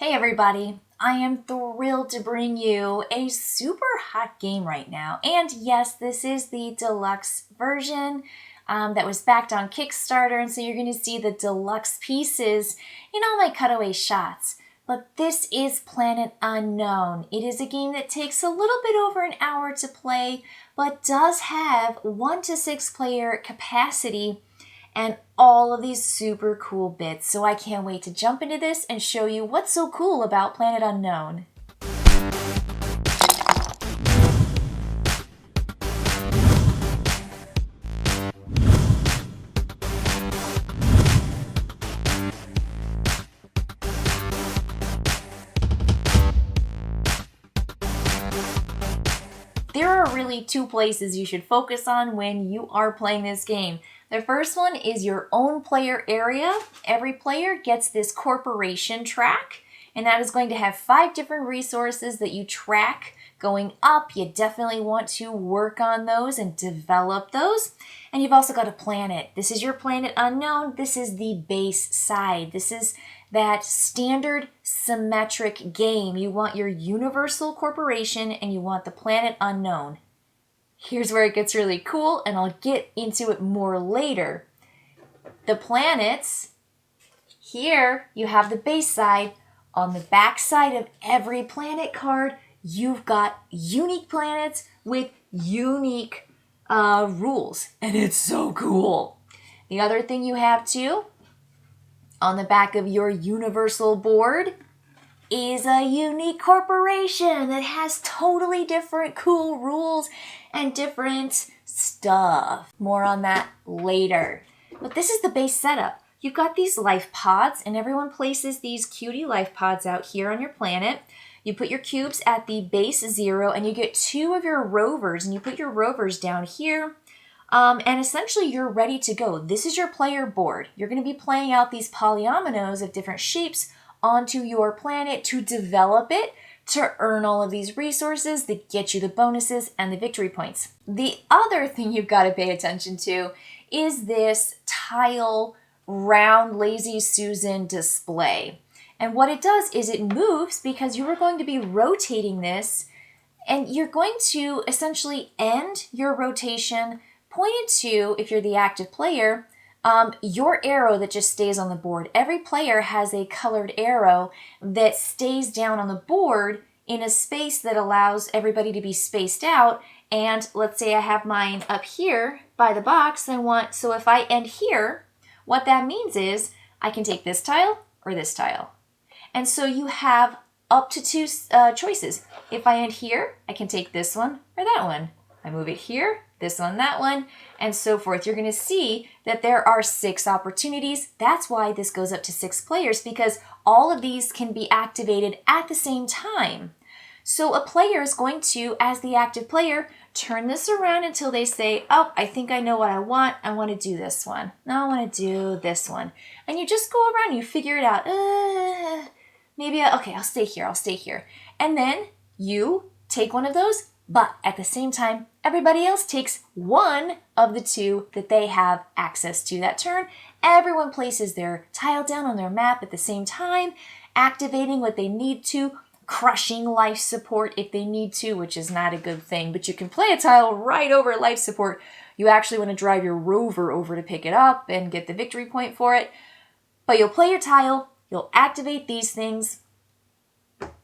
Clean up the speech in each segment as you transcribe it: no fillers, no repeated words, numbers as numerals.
Hey everybody, I am thrilled to bring you a super hot game right now. And yes, this is the deluxe version that was backed on Kickstarter, and so you're going to see the deluxe pieces in all my cutaway shots. But this is Planet Unknown. It is a game that takes a little bit over an hour to play, but does have 1 to 6 player capacity and all of these super cool bits. So I can't wait to jump into this and show you what's so cool about Planet Unknown. There are really 2 places you should focus on when you are playing this game. The first one is your own player area. Every player gets this corporation track, and that is going to have 5 different resources that you track going up. You definitely want to work on those and develop those. And you've also got a planet. This is your Planet Unknown. This is the base side. This is that standard symmetric game. You want your universal corporation and you want the Planet Unknown. Here's where it gets really cool, and I'll get into it more later. The planets, here you have the base side. On the back side of every planet card, you've got unique planets with unique rules, and it's so cool. The other thing you have too, on the back of your universal board, is a unique corporation that has totally different cool rules and different stuff. More on that later. But this is the base setup. You've got these life pods, and everyone places these cutie life pods out here on your planet. You put your cubes at the base 0, and you get 2 of your rovers, and you put your rovers down here. And essentially you're ready to go. This is your player board. You're going to be playing out these polyominoes of different shapes onto your planet to develop it, to earn all of these resources that get you the bonuses and the victory points. The other thing you've got to pay attention to is this tile round Lazy S.U.S.A.N display. And what it does is it moves because you are going to be rotating this, and you're going to essentially end your rotation pointed to, if you're the active player, your arrow that just stays on the board. Every player has a colored arrow that stays down on the board in a space that allows everybody to be spaced out. And let's say I have mine up here by the box. So if I end here, what that means is I can take this tile or this tile. And so you have up to 2 choices. If I end here, I can take this one or that one. I move it here, this one, that one, and so forth. You're going to see that there are 6 opportunities. That's why this goes up to 6 players, because all of these can be activated at the same time. So a player is going to, as the active player, turn this around until they say, oh, I think I know what I want. I want to do this one. No, I want to do this one. And you just go around, you figure it out. Okay, I'll stay here. And then you take one of those, but at the same time, everybody else takes one of the 2 that they have access to that turn. Everyone places their tile down on their map at the same time, activating what they need to, crushing life support if they need to, which is not a good thing, but you can play a tile right over life support. You actually want to drive your rover over to pick it up and get the victory point for it. But you'll play your tile, you'll activate these things,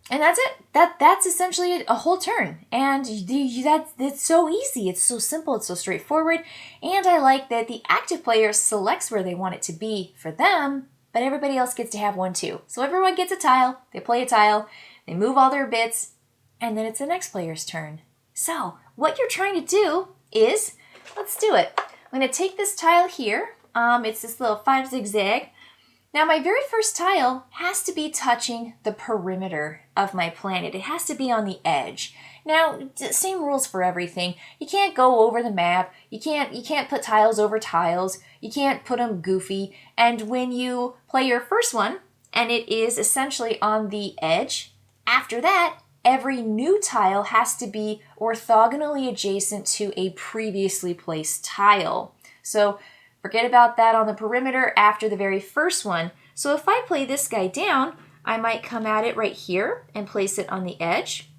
and that's it. That's essentially a whole turn. And it's so easy. It's so simple. It's so straightforward. And I like that the active player selects where they want it to be for them, but everybody else gets to have one too. So everyone gets a tile. They play a tile. They move all their bits. And then it's the next player's turn. So what you're trying to do is, let's do it. I'm going to take this tile here. It's this little 5 zigzag. Now, my very first tile has to be touching the perimeter of my planet. It has to be on the edge. Now, same rules for everything. You can't go over the map. You can't put tiles over tiles. You can't put them goofy. And when you play your first one, and it is essentially on the edge, after that, every new tile has to be orthogonally adjacent to a previously placed tile. So forget about that on the perimeter after the very first one. So if I play this guy down, I might come at it right here and place it on the edge.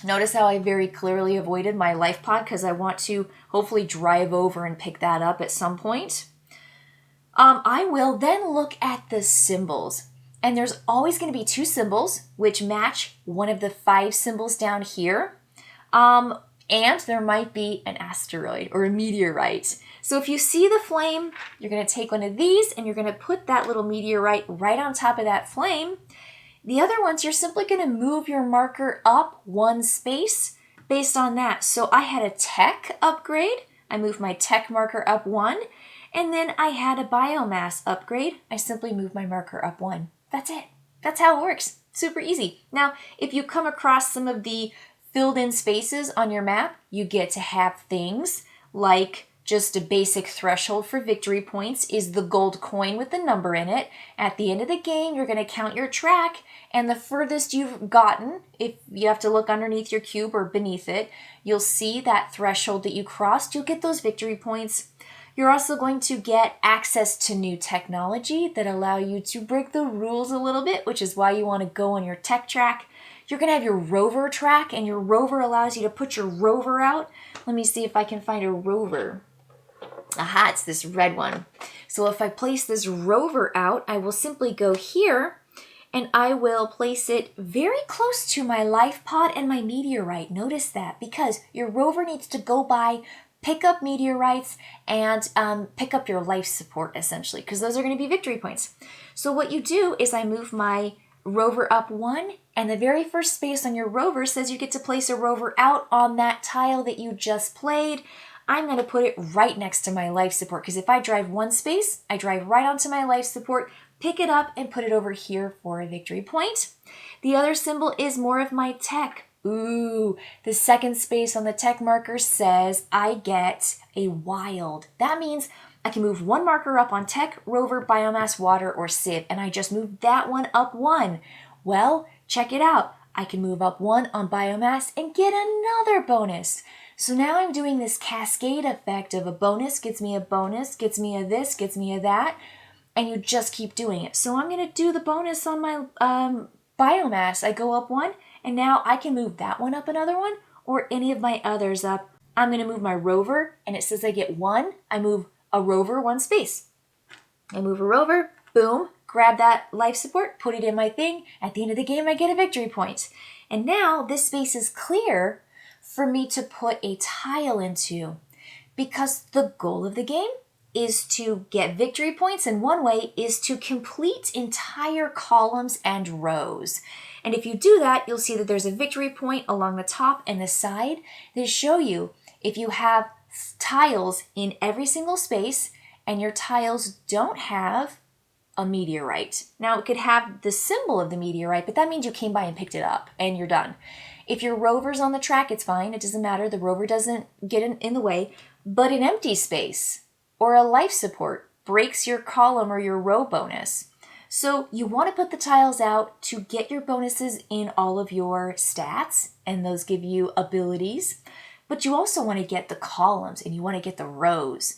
Notice how I very clearly avoided my life pod because I want to hopefully drive over and pick that up at some point. I will then look at the symbols. And there's always going to be 2 symbols which match one of the 5 symbols down here. And there might be an asteroid or a meteorite. So if you see the flame, you're going to take one of these and you're going to put that little meteorite right on top of that flame. The other ones, you're simply going to move your marker up 1 space based on that. So I had a tech upgrade. I moved my tech marker up 1. And then I had a biomass upgrade. I simply moved my marker up 1. That's it. That's how it works. Super easy. Now, if you come across some of the filled in spaces on your map, you get to have things like just a basic threshold for victory points is the gold coin with the number in it. At the end of the game, you're going to count your track, and the furthest you've gotten, if you have to look underneath your cube or beneath it, you'll see that threshold that you crossed. You'll get those victory points. You're also going to get access to new technology that allow you to break the rules a little bit, which is why you want to go on your tech track. You're going to have your rover track, and your rover allows you to put your rover out. Let me see if I can find a rover. Aha, it's this red one. So if I place this rover out, I will simply go here, and I will place it very close to my life pod and my meteorite. Notice that, because your rover needs to go by, pick up meteorites, and pick up your life support, essentially, because those are going to be victory points. So what you do is I move my rover up 1, and the very first space on your rover says you get to place a rover out on that tile that you just played. I'm going to put it right next to my life support, because if I drive 1 space, I drive right onto my life support, pick it up, and put it over here for a victory point. The other symbol is more of my tech. Ooh, the second space on the tech marker says I get a wild. That means I can move 1 marker up on tech, rover, biomass, water, or sieve, and I just moved that one up 1. Well, check it out. I can move up 1 on biomass and get another bonus. So now I'm doing this cascade effect of a bonus gets me a bonus, gets me a this, gets me a that, and you just keep doing it. So I'm going to do the bonus on my biomass. I go up 1, and now I can move that one up another one, or any of my others up. I'm going to move my rover, and it says I get 1. I move a rover 1 space. I move a rover, boom, grab that life support, put it in my thing. At the end of the game, I get a victory point. And now this space is clear for me to put a tile into, because the goal of the game is to get victory points, and one way is to complete entire columns and rows. And if you do that, you'll see that there's a victory point along the top and the side. They show you if you have tiles in every single space and your tiles don't have a meteorite. Now, it could have the symbol of the meteorite, but that means you came by and picked it up and you're done. If your rover's on the track, it's fine. It doesn't matter. The rover doesn't get in the way. But an empty space or a life support breaks your column or your row bonus. So you want to put the tiles out to get your bonuses in all of your stats, and those give you abilities. But you also want to get the columns and you want to get the rows.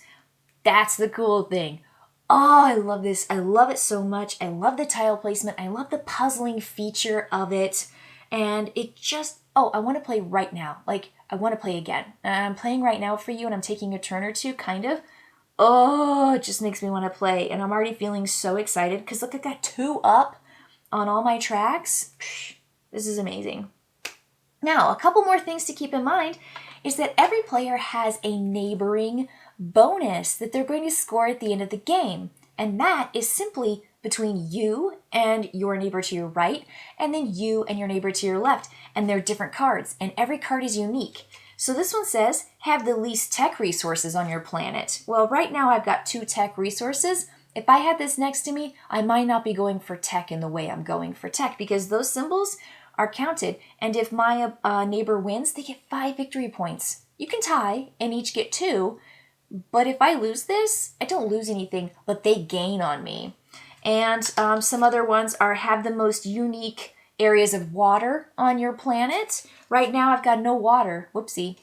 That's the cool thing. Oh, I love this. I love it so much. I love the tile placement. I love the puzzling feature of it. And it just, I want to play right now. Like, I want to play again. I'm playing right now for you, and I'm taking a turn or 2, kind of. Oh, it just makes me want to play. And I'm already feeling so excited because look, I got 2 up on all my tracks. This is amazing. Now, a couple more things to keep in mind is that every player has a neighboring bonus that they're going to score at the end of the game. And that is simply between you and your neighbor to your right, and then you and your neighbor to your left. And they're different cards, and every card is unique. So this one says, have the least tech resources on your planet. Well, right now I've got 2 tech resources. If I had this next to me, I might not be going for tech in the way I'm going for tech, because those symbols are counted. And if my neighbor wins, they get 5 victory points. You can tie and each get 2. But if I lose this, I don't lose anything, but they gain on me. And some other ones are have the most unique areas of water on your planet. Right now I've got no water. Whoopsie.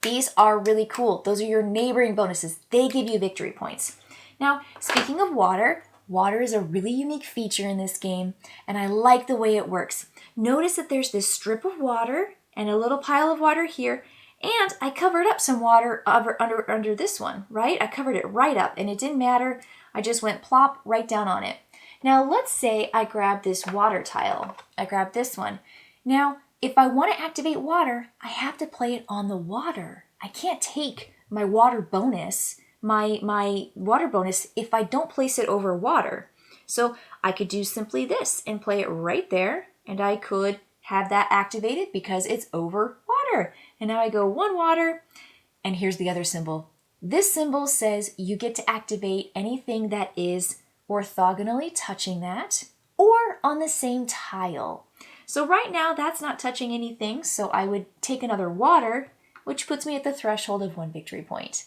These are really cool. Those are your neighboring bonuses. They give you victory points. Now, speaking of water, Water is a really unique feature in this game, and I like the way it works. Notice that there's this strip of water and a little pile of water here, and I covered up some water under this one, right? I covered it right up, and it didn't matter. I just went plop right down on it. Now, let's say I grab this water tile. I grab this one. Now, if I want to activate water, I have to play it on the water. I can't take my water bonus, my water bonus, if I don't place it over water. So I could do simply this and play it right there, and I could have that activated because it's over water. And now I go 1 water, and here's the other symbol. This symbol says you get to activate anything that is orthogonally touching that or on the same tile. So right now that's not touching anything, so I would take another water, which puts me at the threshold of 1 victory point.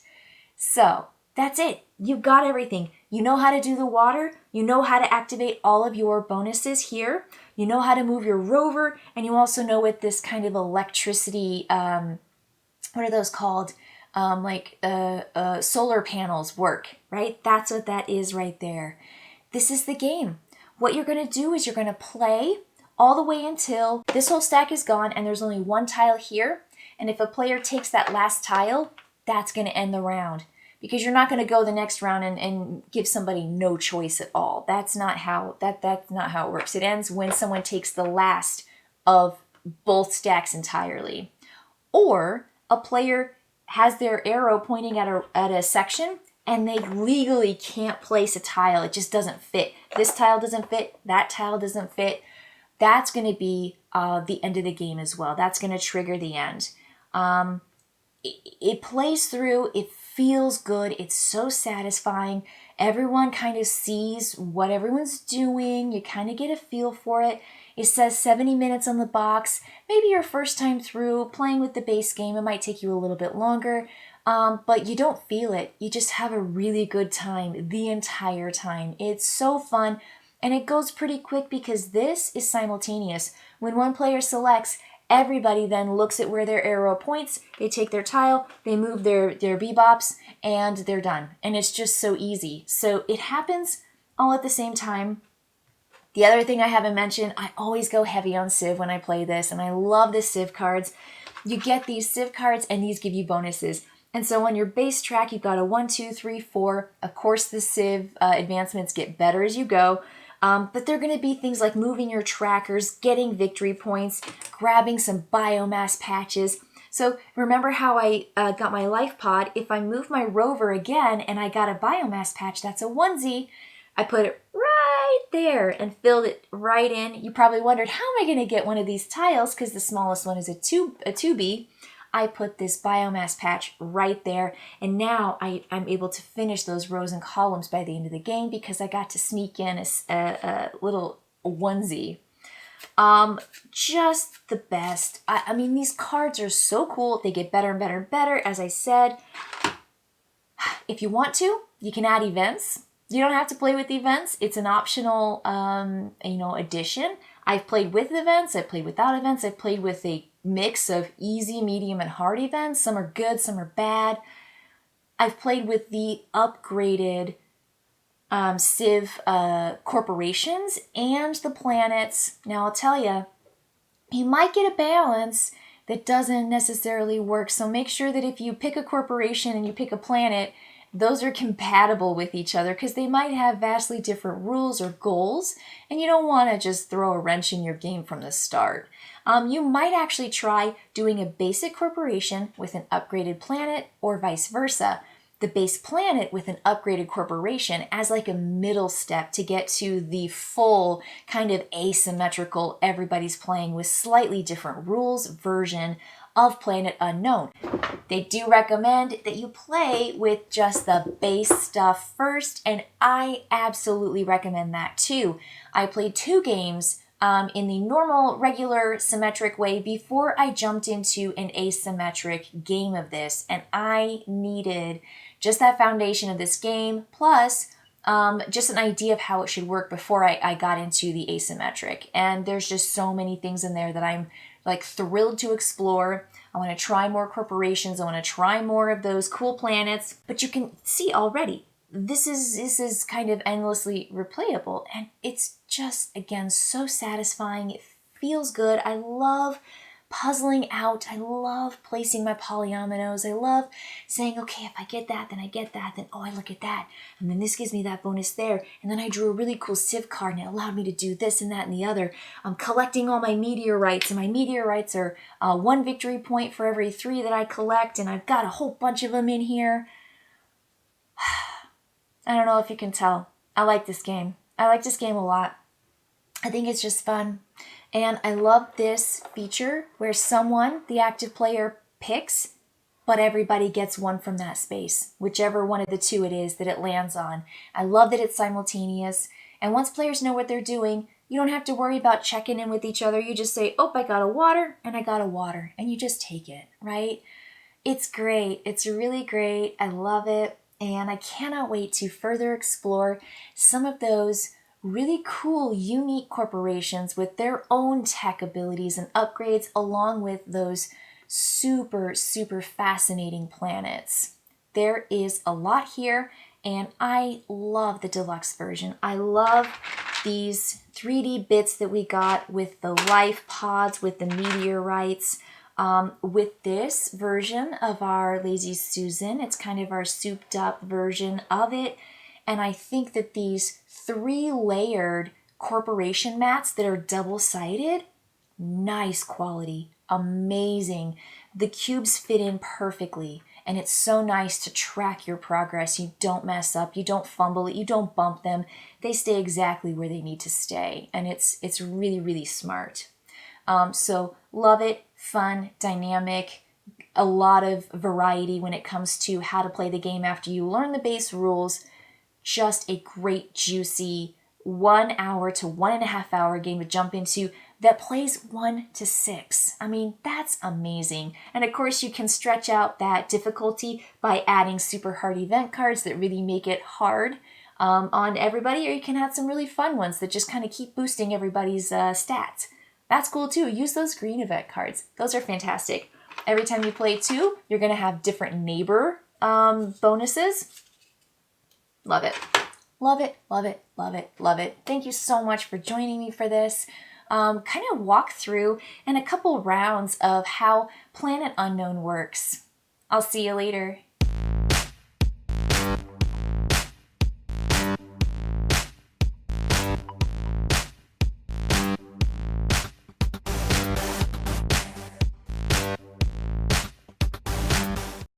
So that's it. You've got everything. You know how to do the water. You know how to activate all of your bonuses here. You know how to move your rover, and you also know what this kind of electricity, what are those called? Solar panels work, right? That's what that is right there. This is the game. What you're going to do is you're going to play all the way until this whole stack is gone and there's only 1 tile here. And if a player takes that last tile, that's going to end the round, because you're not going to go the next round and give somebody no choice at all. That's not how it works. It ends when someone takes the last of both stacks entirely. Or a player has their arrow pointing at a section and they legally can't place a tile. It just doesn't fit. This tile doesn't fit. That tile doesn't fit. That's going to be the end of the game as well. That's going to trigger the end. It plays through. It feels good. It's so satisfying. Everyone kind of sees what everyone's doing. You kind of get a feel for it. It says 70 minutes on the box. Maybe your first time through playing with the base game, it might take you a little bit longer, but you don't feel it. You just have a really good time the entire time. It's so fun, and it goes pretty quick because this is simultaneous. When one player selects, everybody then looks at where their arrow points, they take their tile, they move their bebops, and they're done. And it's just so easy. So it happens all at the same time. The other thing I haven't mentioned, I always go heavy on Civ when I play this, and I love the Civ cards. You get these Civ cards, and these give you bonuses. And so on your base track, you've got a 1, 2, 3, 4. Of course, the Civ advancements get better as you go. But they're going to be things like moving your trackers, getting victory points, grabbing some biomass patches. So remember how I got my life pod? If I move my rover again and I got a biomass patch, that's a onesie. I put it right there and filled it right in. You probably wondered, how am I going to get one of these tiles? Because the smallest one is a 2B. I put this biomass patch right there, and now I'm able to finish those rows and columns by the end of the game because I got to sneak in a little onesie. Just the best. I mean, these cards are so cool. They get better and better and better. As I said, if you want to, you can add events. You don't have to play with events. It's an optional, addition. I've played with events. I've played without events. I've played with a mix of easy, medium, and hard events. Some are good, some are bad. I've played with the upgraded Civ corporations and the planets. Now, I'll tell you, you might get a balance that doesn't necessarily work. So make sure that if you pick a corporation and you pick a planet, those are compatible with each other because they might have vastly different rules or goals, and you don't want to just throw a wrench in your game from the start. You might actually try doing a basic corporation with an upgraded planet or vice versa. The base planet with an upgraded corporation as like a middle step to get to the full kind of asymmetrical, everybody's playing with slightly different rules version of Planet Unknown. They do recommend that you play with just the base stuff first, and I absolutely recommend that too. I played 2 games in the normal, regular, symmetric way before I jumped into an asymmetric game of this, and I needed just that foundation of this game, plus just an idea of how it should work before I got into the asymmetric. And there's just so many things in there that I'm like thrilled to explore. I want to try more corporations. I want to try more of those cool planets. But you can see already, this is kind of endlessly replayable, and it's just, again, so satisfying. It feels good. I love puzzling out. I love placing my polyominoes. I love saying, okay, if I get that, then I get that, then oh, I look at that, and then this gives me that bonus there, and then I drew a really cool Sieve card, and it allowed me to do this and that and the other. I'm collecting all my meteorites, and my meteorites are 1 victory point for every 3 that I collect, and I've got a whole bunch of them in here. I don't know if you can tell. I like this game. I like this game a lot. I think it's just fun. And I love this feature where someone, the active player, picks, but everybody gets one from that space, whichever one of the 2 it is that it lands on. I love that it's simultaneous. And once players know what they're doing, you don't have to worry about checking in with each other. You just say, oh, I got a water, and I got a water. And you just take it, right? It's great. It's really great. I love it. And I cannot wait to further explore some of those really cool, unique corporations with their own tech abilities and upgrades, along with those super, super fascinating planets. There is a lot here, and I love the deluxe version. I love these 3D bits that we got with the life pods, with the meteorites. With this version of our Lazy S.U.S.A.N, it's kind of our souped up version of it. And I think that these 3-layered corporation mats that are double-sided, nice quality, amazing. The cubes fit in perfectly, and it's so nice to track your progress. You don't mess up, you don't fumble it, you don't bump them. They stay exactly where they need to stay, and it's really, really smart. So love it, fun, dynamic, a lot of variety when it comes to how to play the game after you learn the base rules. Just a great, juicy 1 hour to 1.5 hour game to jump into that plays 1 to 6. I mean, that's amazing. And of course, you can stretch out that difficulty by adding super hard event cards that really make it hard on everybody, or you can add some really fun ones that just kind of keep boosting everybody's stats. That's cool too. Use those green event cards. Those are fantastic. Every time you play 2, you're going to have different neighbor bonuses. Love it. Love it, love it, love it, love it. Thank you so much for joining me for this kind of walk through and a couple rounds of how Planet Unknown works. I'll see you later.